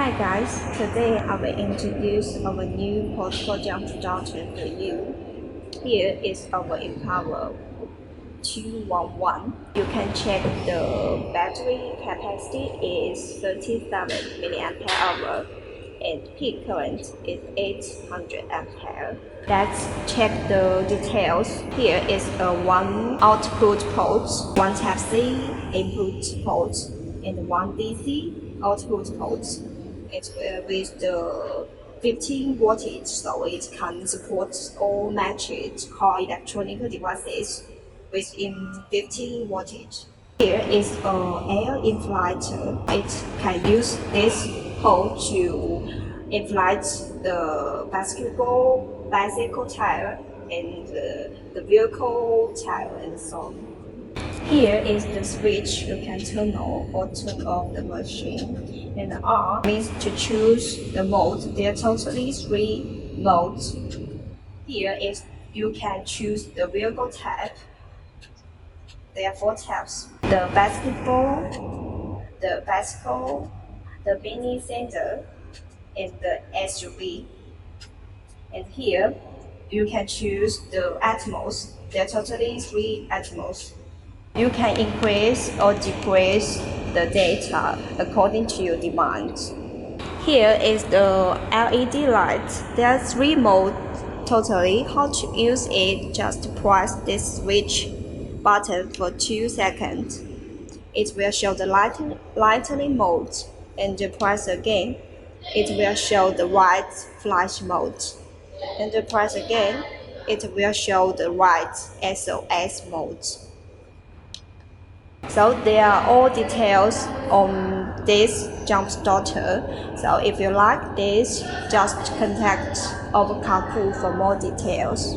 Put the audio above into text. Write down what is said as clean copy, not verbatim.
Hi guys, today I will introduce our new portable jump starter for you. Here is our Empower 211. You can check the battery capacity is 37 mAh and peak current is 800 ampere. Let's check the details. Here is a one output port, one Type-C input port, and one DC output port. It's with the 15 wattage, so it can support all matched car electronic devices within 15 wattage. Here is an air inflator. It can use this hole to inflate the bicycle tire and the vehicle tire and so on. Here is the switch you can turn on or turn off the machine. And R means to choose the mode. There are totally 3 modes. Here is you can choose the vehicle type. There are 4 types: the basketball, the bicycle, the mini center, and the SUV. And here you can choose the Atmos. There are totally 3 Atmos. You can increase or decrease the data according to your demand. Here is the LED light. There are 3 modes totally. How to use it? Just press this switch button for 2 seconds. It will show the lightning mode, and press again. It will show the white flash mode, and press again. It will show the white SOS mode. So there are all details on this jump starter. So if you like this, just contact our Carku for more details.